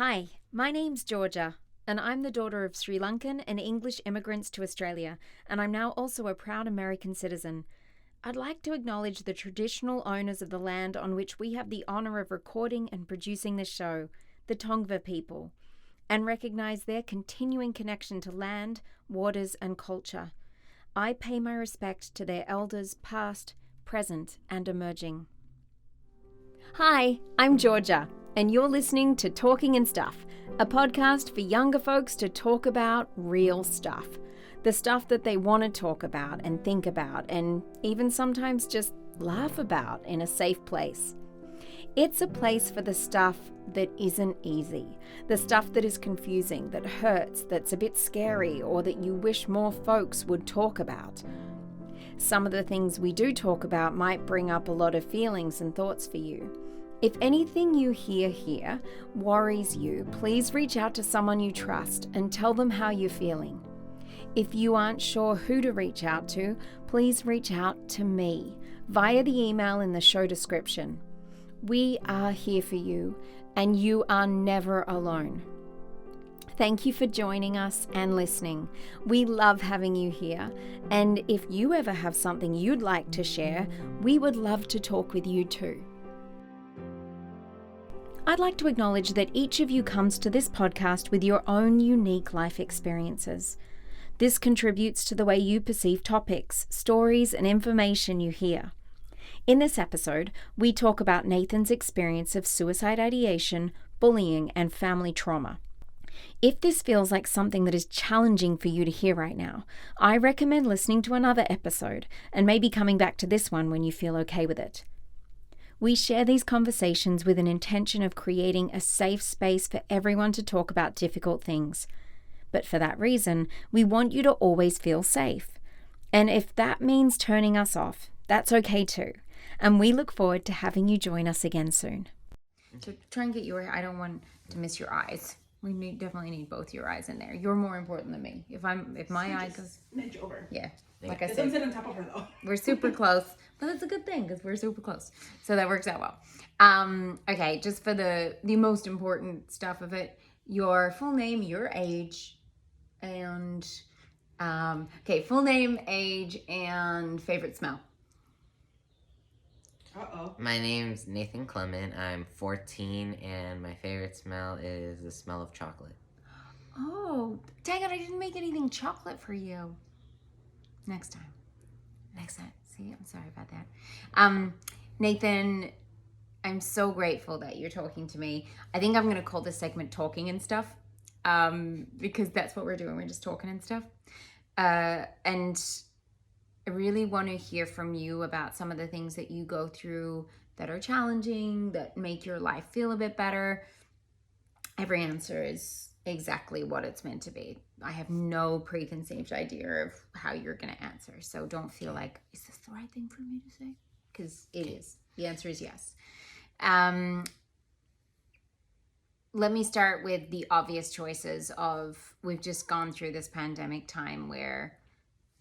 Hi, my name's Georgia, and I'm the daughter of Sri Lankan and English immigrants to Australia, and I'm now also a proud American citizen. I'd like to acknowledge the traditional owners of the land on which we have the honour of recording and producing this show, the Tongva people, and recognise their continuing connection to land, waters, and culture. I pay my respect to their elders past, present, and emerging. Hi, I'm Georgia, and you're listening to Talking and Stuff, a podcast for younger folks to talk about real stuff. The stuff that they want to talk about and think about, and even sometimes just laugh about in a safe place. It's a place for the stuff that isn't easy, the stuff that is confusing, that hurts, that's a bit scary, or that you wish more folks would talk about. Some of the things we do talk about might bring up a lot of feelings and thoughts for you. If anything you hear here worries you, please reach out to someone you trust and tell them how you're feeling. If you aren't sure who to reach out to, please reach out to me via the email in the show description. We are here for you, and you are never alone. Thank you for joining us and listening. We love having you here, and if you ever have something you'd like to share, we would love to talk with you too. I'd like to acknowledge that each of you comes to this podcast with your own unique life experiences. This contributes to the way you perceive topics, stories, and information you hear. In this episode, we talk about Nathen's experience of suicide ideation, bullying, and family trauma. If this feels like something that is challenging for you to hear right now, I recommend listening to another episode and maybe coming back to this one when you feel okay with it. We share these conversations with an intention of creating a safe space for everyone to talk about difficult things. But for that reason, we want you to always feel safe. And if that means turning us off, that's okay too. And we look forward to having you join us again soon. So try and get I don't want to miss your eyes. We definitely need both your eyes in there. You're more important than me. If my eye goes, nudge over. Yeah. Like I said, I'm sitting on top of her though. We're super close, but that's a good thing because we're super close. So that works out well. Okay, just for the most important stuff of it, your full name, your age, and full name, age, and favorite smell. My name's Nathen Clement. I'm 14, and my favorite smell is the smell of chocolate. Oh, dang it, I didn't make anything chocolate for you. Next time. See, I'm sorry about that. Nathen, I'm so grateful that you're talking to me. I think I'm going to call this segment Talking and Stuff, because that's what we're doing. We're just talking and stuff. And I really want to hear from you about some of the things that you go through that are challenging, that make your life feel a bit better. Every answer is exactly what it's meant to be. I have no preconceived idea of how you're going to answer. So don't feel like, is this the right thing for me to say? Because it is. The answer is yes. Let me start with the obvious choices of, we've just gone through this pandemic time where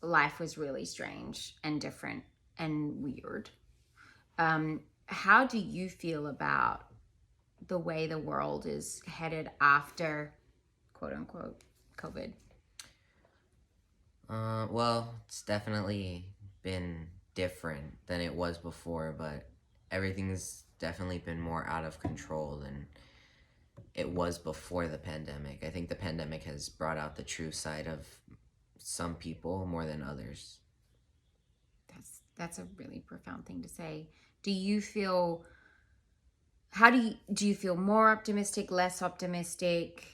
life was really strange and different and weird. How do you feel about the way the world is headed after, quote unquote, COVID? Well, it's definitely been different than it was before, but everything's definitely been more out of control than it was before the pandemic. I think the pandemic has brought out the true side of some people more than others. That's a really profound thing to say. Do you feel more optimistic, less optimistic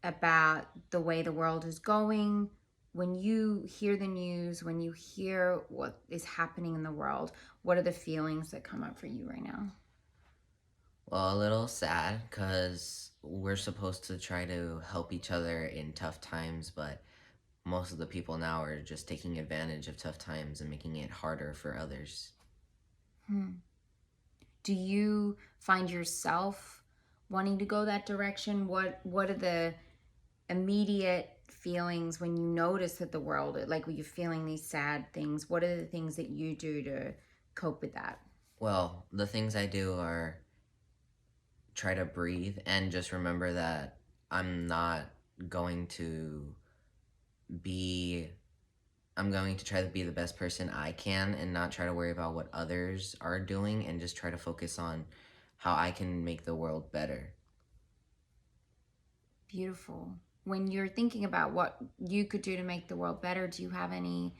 about the way the world is going? When you hear the news, when you hear what is happening in the world, what are the feelings that come up for you right now? Well, a little sad because we're supposed to try to help each other in tough times, but most of the people now are just taking advantage of tough times and making it harder for others. Do you find yourself wanting to go that direction? What are the immediate feelings when you notice that the world, like when you're feeling these sad things, what are the things that you do to cope with that? Well, the things I do are try to breathe and just remember that I'm not going to be I'm going to try to be the best person I can and not try to worry about what others are doing and just try to focus on how I can make the world better. Beautiful. When you're thinking about what you could do to make the world better, do you have any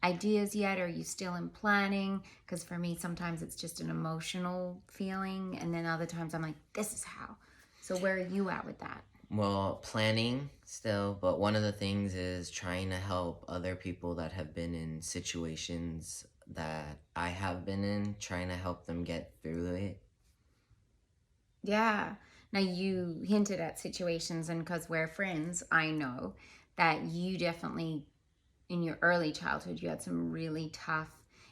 ideas yet? Are you still in planning? Because for me, sometimes it's just an emotional feeling, and then other times I'm like, this is how. So where are you at with that? Well, planning still, but one of the things is trying to help other people that have been in situations that I have been in, trying to help them get through it. Yeah. Now you hinted at situations, and because we're friends, I know that you definitely, in your early childhood, you had some really tough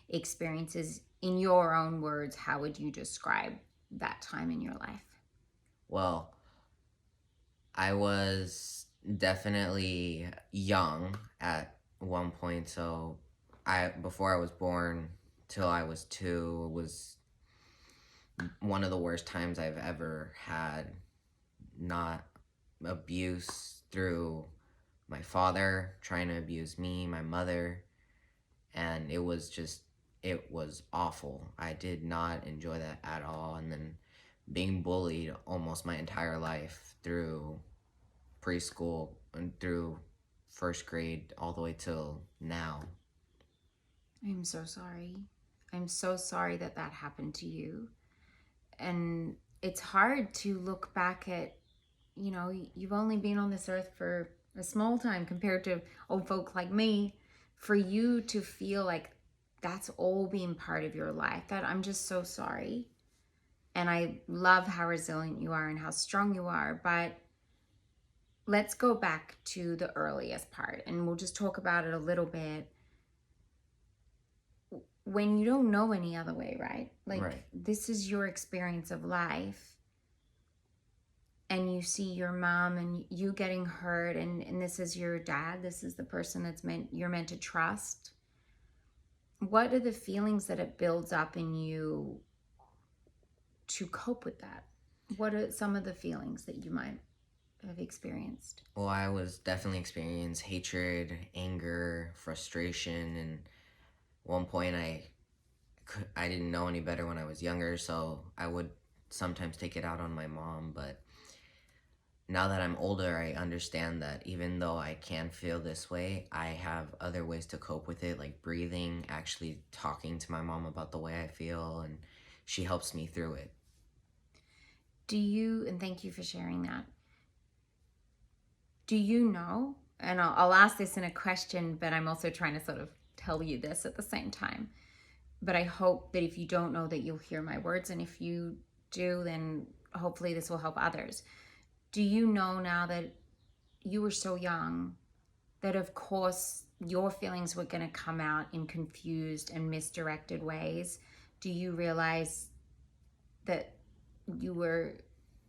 experiences. In your own words, how would you describe that time in your life? Well, I was definitely young at one point, so I before I was born till I was 2 was one of the worst times I've ever had. Not abuse through my father trying to abuse me, my mother, and it was awful. I did not enjoy that at all. And then being bullied almost my entire life through preschool and through first grade all the way till now. I'm so sorry. I'm so sorry that that happened to you. And it's hard to look back at, you've only been on this earth for a small time compared to old folk like me. For you to feel like that's all being part of your life, that I'm just so sorry. And I love how resilient you are and how strong you are. But let's go back to the earliest part and we'll just talk about it a little bit. When you don't know any other way, right? Like, Right. this is your experience of life. And you see your mom and you getting hurt, and this is your dad. This is the person you're meant to trust. What are the feelings that it builds up in you to cope with that? What are some of the feelings that you might have experienced? Well, I was definitely experienced hatred, anger, frustration, and one point I didn't know any better when I was younger, so I would sometimes take it out on my mom, but now that I'm older, I understand that even though I can feel this way, I have other ways to cope with it, like breathing, actually talking to my mom about the way I feel, and she helps me through it. And thank you for sharing that. Do you know, and I'll ask this in a question, but I'm also trying to sort of tell you this at the same time. But I hope that if you don't know, that you'll hear my words. And if you do, then hopefully this will help others. Do you know now that you were so young that, of course, your feelings were going to come out in confused and misdirected ways? Do you realize that you were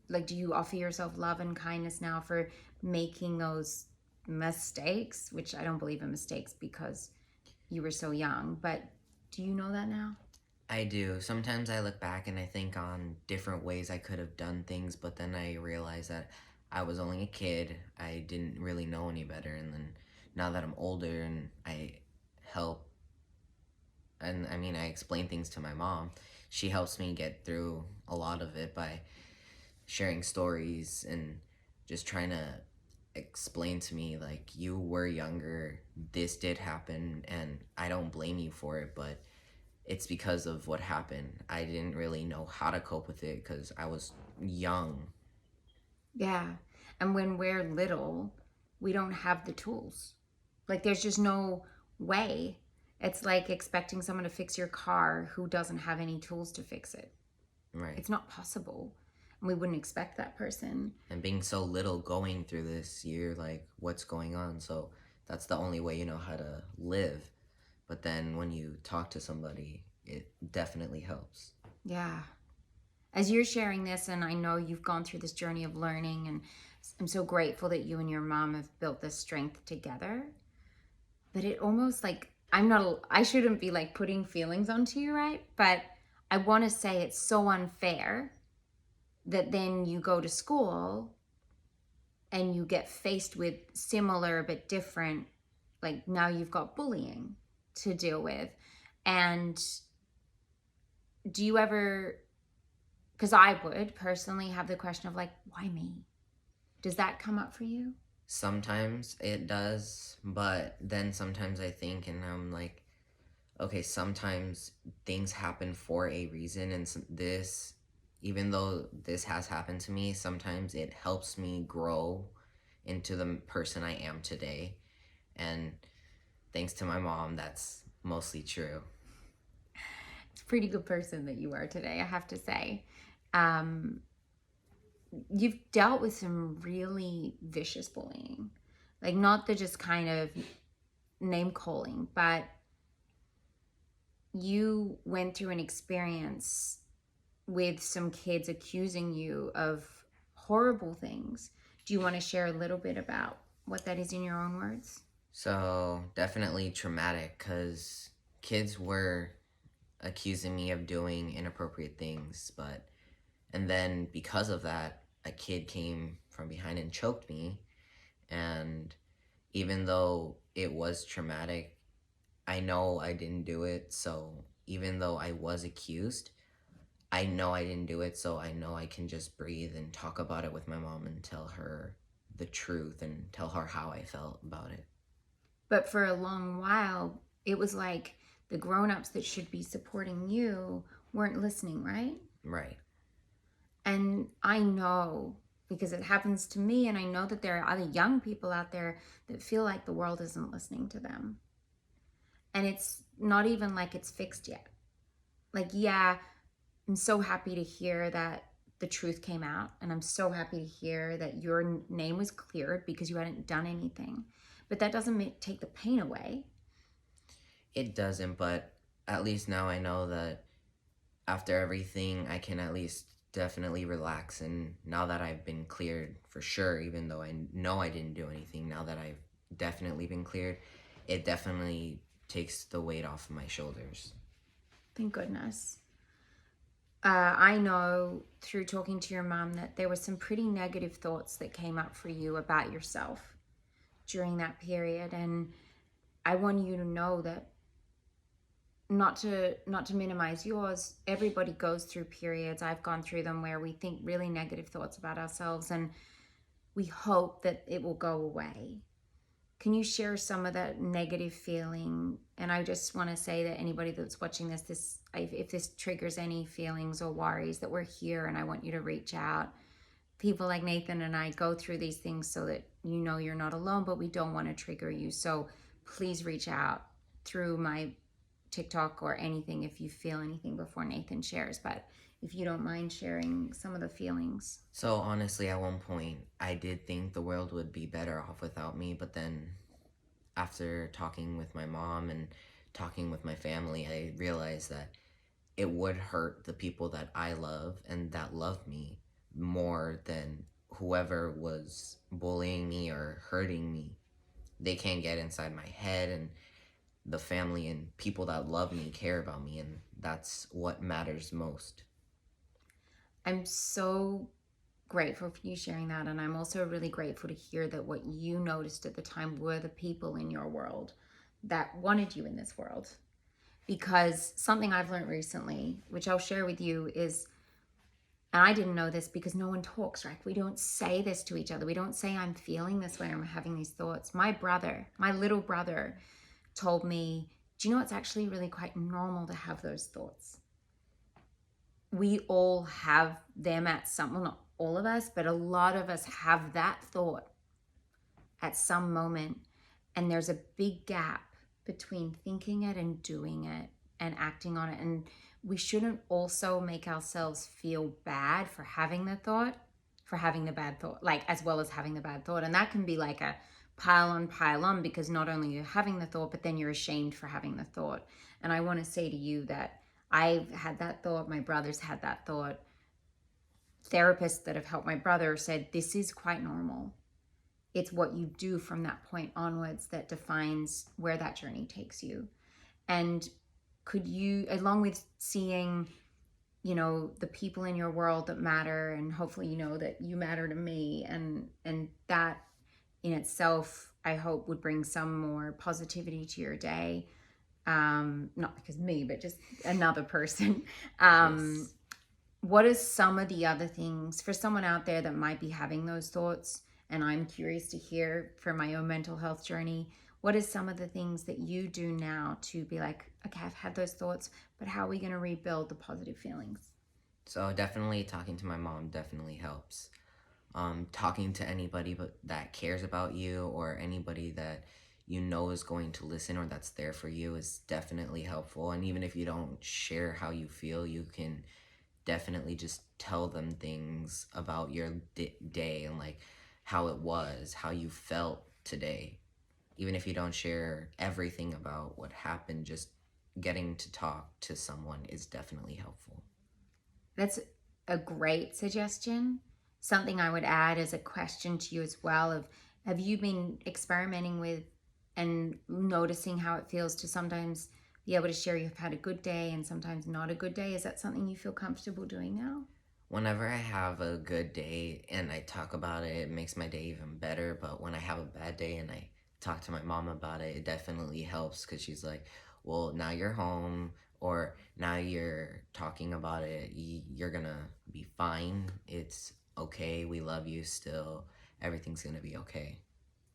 like, do you offer yourself love and kindness now for making those mistakes, which I don't believe in mistakes because you were so young, but do you know that now? I do. Sometimes I look back and I think on different ways I could have done things, but then I realize that I was only a kid. I didn't really know any better. And then now that I'm older and I help, and I mean, I explain things to my mom, she helps me get through a lot of it by sharing stories and just trying to explain to me, like, you were younger, this did happen, and I don't blame you for it, but it's because of what happened. I didn't really know how to cope with it because I was young. Yeah. And when we're little, we don't have the tools. Like, there's just no way. It's like expecting someone to fix your car who doesn't have any tools to fix it. Right. It's not possible. And we wouldn't expect that person. And being so little going through this, you're like, what's going on? So that's the only way you know how to live. But then when you talk to somebody, it definitely helps. Yeah. As you're sharing this, and I know you've gone through this journey of learning, and I'm so grateful that you and your mom have built this strength together. But it almost like, I shouldn't be like putting feelings onto you, right? But I want to say it's so unfair that then you go to school and you get faced with similar but different, like now you've got bullying to deal with. And do you ever, because I would personally have the question of like, why me? Does that come up for you? Sometimes it does, but then sometimes I think and I'm like, okay, sometimes things happen for a reason, and this, even though this has happened to me, sometimes it helps me grow into the person I am today. And thanks to my mom, that's mostly true. It's a pretty good person that you are today, I have to say. Um, you've dealt with some really vicious bullying, like not the just kind of name calling, but you went through an experience with some kids accusing you of horrible things. Do you want to share a little bit about what that is in your own words? So definitely traumatic because kids were accusing me of doing inappropriate things, and then because of that, a kid came from behind and choked me. And even though it was traumatic, I know I didn't do it. So even though I was accused, I know I didn't do it. So I know I can just breathe and talk about it with my mom and tell her the truth and tell her how I felt about it. But for a long while, it was like the grown-ups that should be supporting you weren't listening, right? Right. And I know because it happens to me, and I know that there are other young people out there that feel like the world isn't listening to them. And it's not even like it's fixed yet. Like, yeah, I'm so happy to hear that the truth came out, and I'm so happy to hear that your name was cleared because you hadn't done anything. But that doesn't take the pain away. It doesn't, but at least now I know that after everything, I can at least definitely relax. And now that I've been cleared for sure, even though I know I didn't do anything, now that I've definitely been cleared, it definitely takes the weight off of my shoulders. Thank goodness. I know through talking to your mom that there were some pretty negative thoughts that came up for you about yourself during that period. And I want you to know that not to minimize yours, everybody goes through periods. I've gone through them where we think really negative thoughts about ourselves, and we hope that it will go away. Can you share some of that negative feeling? And I just want to say that anybody that's watching this, if this triggers any feelings or worries, that we're here, and I want you to reach out. People like Nathen and I go through these things so that you know you're not alone, but we don't want to trigger you. So please reach out through my TikTok or anything if you feel anything before Nathen shares. But if you don't mind sharing some of the feelings. So honestly, at one point, I did think the world would be better off without me, but then after talking with my mom and talking with my family, I realized that it would hurt the people that I love and that love me more than whoever was bullying me or hurting me. They can't get inside my head, and the family and people that love me care about me, and that's what matters most. I'm so grateful for you sharing that, and I'm also really grateful to hear that what you noticed at the time were the people in your world that wanted you in this world. Because something I've learned recently, which I'll share with you, is, and I didn't know this because no one talks, right? We don't say this to each other. We don't say I'm feeling this way or I'm having these thoughts. My brother, my little brother, told me, do you know it's actually really quite normal to have those thoughts? We all have them at some, well, not all of us, but a lot of us have that thought at some moment. And there's a big gap between thinking it and doing it and acting on it. And we shouldn't also make ourselves feel bad for having the thought, for having the bad thought, like as well as having the bad thought. And that can be like a pile on, because not only you're having the thought, but then you're ashamed for having the thought. And I want to say to you that I've had that thought, my brother's had that thought. Therapists that have helped my brother said this is quite normal. It's what you do from that point onwards that defines where that journey takes you. And could you, along with seeing you know, the people in your world that matter, and hopefully you know that you matter to me, and that in itself I hope would bring some more positivity to your day. Not because me, but just another person. um Yes. what are some of the other things for someone out there that might be having those thoughts? And I'm curious to hear from my own mental health journey. What is some of the things that you do now to be like, okay, I've had those thoughts, but how are we going to rebuild the positive feelings? So definitely talking to my mom definitely helps. Talking to anybody that cares about you, or anybody that you know is going to listen or that's there for you, is definitely helpful. And even if you don't share how you feel, you can definitely just tell them things about your day, and like how it was, how you felt today. Even if you don't share everything about what happened, just getting to talk to someone is definitely helpful. That's a great suggestion. Something I would add as a question to you as well of, have you been experimenting with and noticing how it feels to sometimes be able to share you've had a good day and sometimes not a good day? Is that something you feel comfortable doing now? Whenever I have a good day and I talk about it, it makes my day even better. But when I have a bad day and I talk to my mom about it, it definitely helps, because she's like, well, now you're home, or now you're talking about it. You're gonna be fine. It's okay. We love you still. Everything's gonna be okay.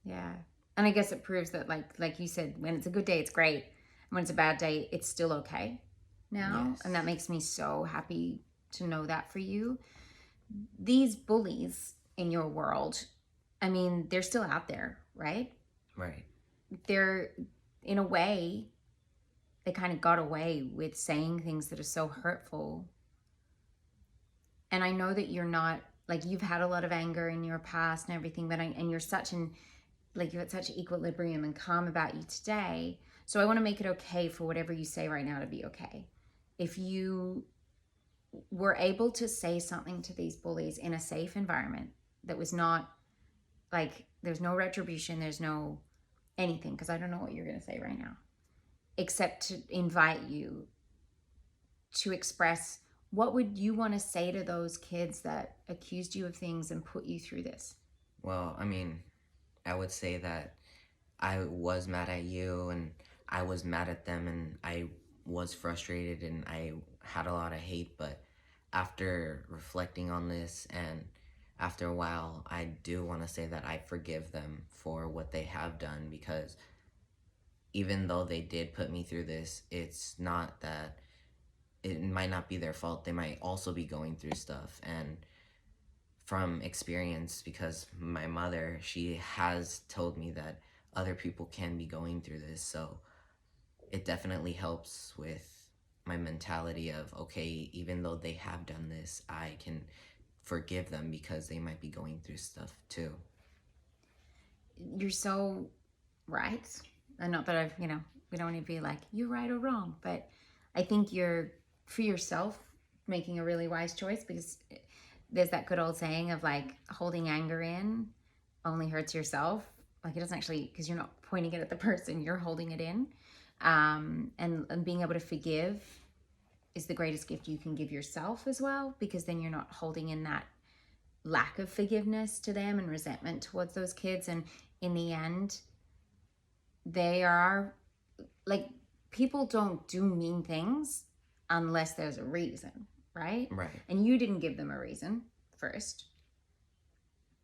Yeah. And I guess it proves that like you said, when it's a good day, it's great. And when it's a bad day, it's still okay now. And that Yes. makes me so happy to know that for you. These bullies in your world, I mean, they're still out there, right? Right. They're, in a way, they kind of got away with saying things that are so hurtful. And I know that you're not, like, you've had a lot of anger in your past and everything, and you're such an, like, you had such equilibrium and calm about you today. So I want to make it okay for whatever you say right now to be okay. If you were able to say something to these bullies in a safe environment that was not like, there's no retribution, there's no anything, because I don't know what you're going to say right now, except to invite you to express, what would you want to say to those kids that accused you of things and put you through this? Well, I mean, I would say that I was mad at you, and I was mad at them, and I was frustrated, and I had a lot of hate. But after reflecting on this, and after a while, I do want to say that I forgive them for what they have done, because even though they did put me through this, it's not that it might not be their fault. They might also be going through stuff. And from experience, because my mother, she has told me that other people can be going through this. So it definitely helps with my mentality of, okay, even though they have done this, I can forgive them, because they might be going through stuff too. You're so right. And not that I've, we don't need to be like, you're right or wrong, but I think you're, for yourself, making a really wise choice, because there's that good old saying of like, holding anger in only hurts yourself. Like, it doesn't actually, because you're not pointing it at the person, you're holding it in. And being able to forgive is the greatest gift you can give yourself as well, because then you're not holding in that lack of forgiveness to them and resentment towards those kids. And in the end, they are like, people don't do mean things unless there's a reason, right? Right. And you didn't give them a reason first.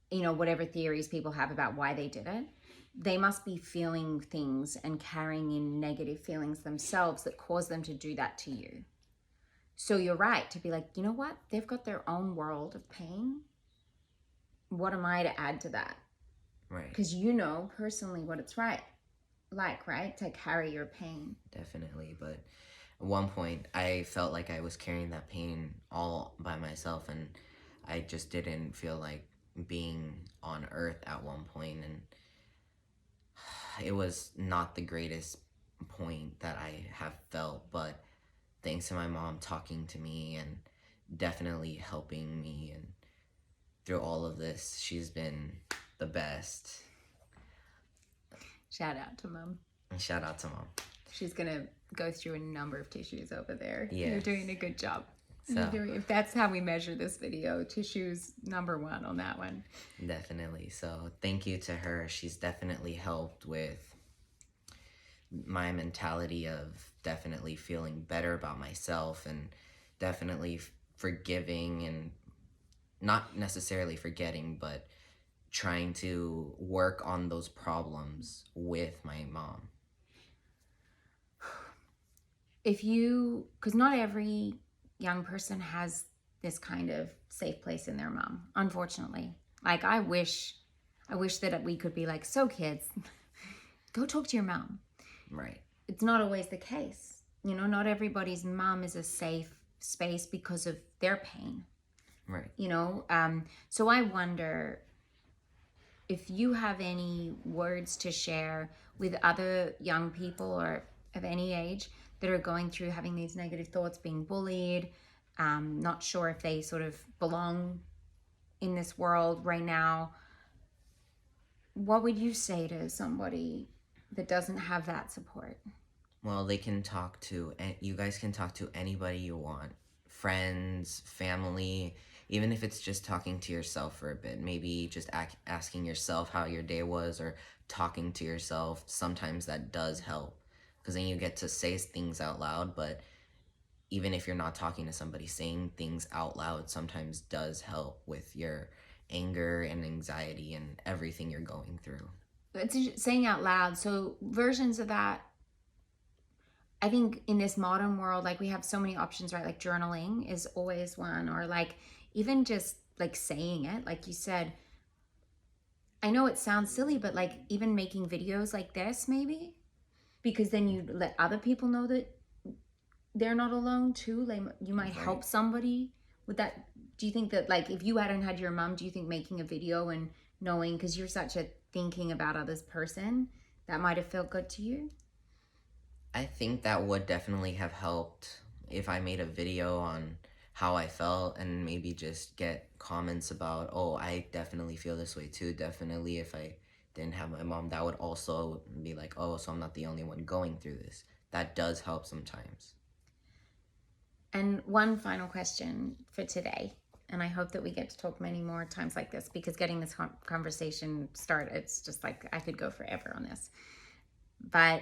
Whatever theories people have about why they did it, they must be feeling things and carrying in negative feelings themselves that cause them to do that to you. So you're right to be like, you know what? They've got their own world of pain. What am I to add to that? Right. Because you know personally what it's right to carry your pain. Definitely. But at one point, I felt like I was carrying that pain all by myself, and I just didn't feel like being on earth at one point. And it was not the greatest point that I have felt, but thanks to my mom talking to me and definitely helping me, and through all of this, she's been the best. Shout out to mom. And shout out to mom. She's gonna go through a number of tissues over there. Yes. You're doing a good job. So If that's how we measure this video, tissue's number one on that one. definitely. So thank you to her. She's definitely helped with my mentality of definitely feeling better about myself and definitely forgiving and not necessarily forgetting, but trying to work on those problems with my mom. Because not every young person has this kind of safe place in their mom, unfortunately. Like, I wish that we could be like, so kids, go talk to your mom. Right. It's not always the case. You know, not everybody's mom is a safe space because of their pain. Right. You know, so I wonder if you have any words to share with other young people or of any age that are going through having these negative thoughts, being bullied, not sure if they sort of belong in this world right now. What would you say to somebody that doesn't have that support? Well, they can talk to, you guys can talk to anybody you want, friends, family, even if it's just talking to yourself for a bit. Maybe just asking yourself how your day was or talking to yourself. Sometimes that does help because then you get to say things out loud. But even if you're not talking to somebody, saying things out loud sometimes does help with your anger and anxiety and everything you're going through. It's saying out loud. So versions of that, I think in this modern world, like we have so many options, right? Like journaling is always one, or like even just like saying it, like you said. I know it sounds silly, but like even making videos like this, maybe, because then you let other people know that they're not alone too. Like you might Right. help somebody with that. Do you think that, like, if you hadn't had your mom, do you think making a video and knowing, because you're such a thinking about others person, that might have felt good to you? I think that would definitely have helped if I made a video on how I felt and maybe just get comments about, oh, I definitely feel this way too. Definitely, if I didn't have my mom, that would also be like, oh, so I'm not the only one going through this. That does help sometimes. And one final question for today, and I hope that we get to talk many more times like this, because getting this conversation started, it's just like I could go forever on this. But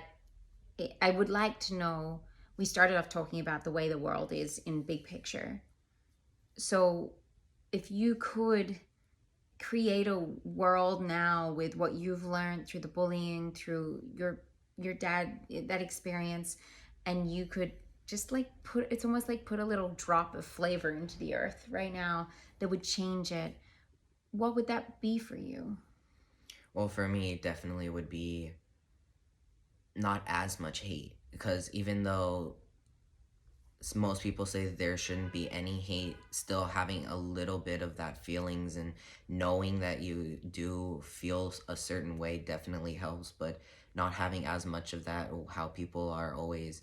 I would like to know, we started off talking about the way the world is in big picture. So if you could create a world now with what you've learned through the bullying, through your dad, that experience, and you could just like it's almost like put a little drop of flavor into the earth right now that would change it, what would that be for you? Well, for me, it definitely would be not as much hate because even though most people say there shouldn't be any hate, still having a little bit of that feelings and knowing that you do feel a certain way definitely helps, but not having as much of that, how people are always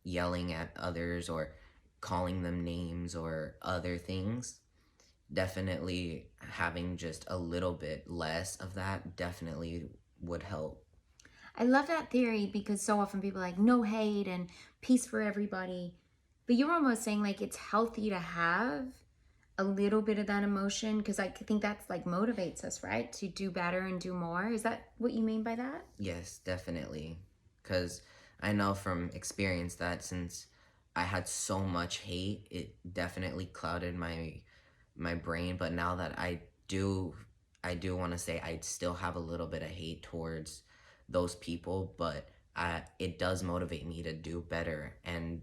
yelling at others or calling them names or other things, definitely having just a little bit less of that definitely would help. I love that theory, because so often people are like, no hate and peace for everybody. But you're almost saying like it's healthy to have a little bit of that emotion, because I think that's like motivates us, right? To do better and do more. Is that what you mean by that? Yes, definitely. Because I know from experience that since I had so much hate, it definitely clouded my brain. But now that I do want to say I still have a little bit of hate towards those people, but it does motivate me to do better and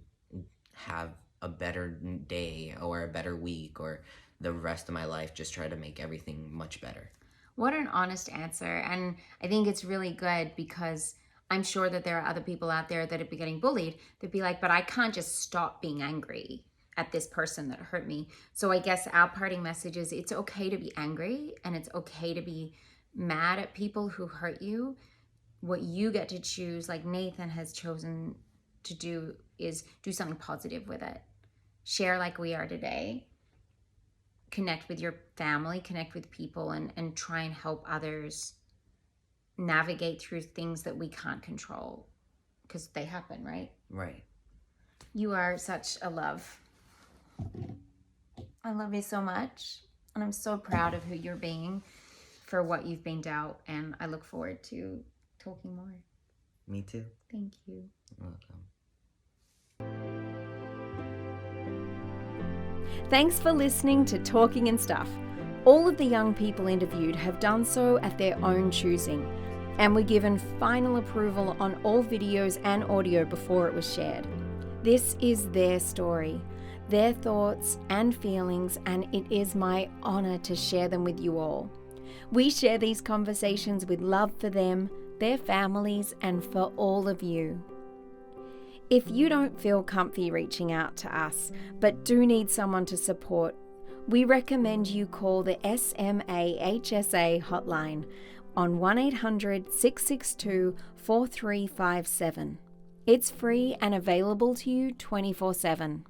have a better day or a better week or the rest of my life. Just try to make everything much better. What an honest answer. And I think it's really good, because I'm sure that there are other people out there that would be getting bullied. They'd be like, but I can't just stop being angry at this person that hurt me. So I guess our parting message is it's okay to be angry and it's okay to be mad at people who hurt you. What you get to choose, like Nathen has chosen to do, is do something positive with it. Share like we are today. Connect with your family, connect with people, and try and help others navigate through things that we can't control, because they happen, right? Right. You are such a love. I love you so much. And I'm so proud of who you're being for what you've been out. And I look forward to talking more. Me too. Thank you. You're welcome. Thanks for listening to Talking and Stuff. All of the young people interviewed have done so at their own choosing, and were given final approval on all videos and audio before it was shared. This is their story, their thoughts and feelings, and it is my honor to share them with you all. We share these conversations with love for them, their families, and for all of you. If you don't feel comfy reaching out to us, but do need someone to support, we recommend you call the SMAHSA hotline on 1-800-662-4357. It's free and available to you 24/7.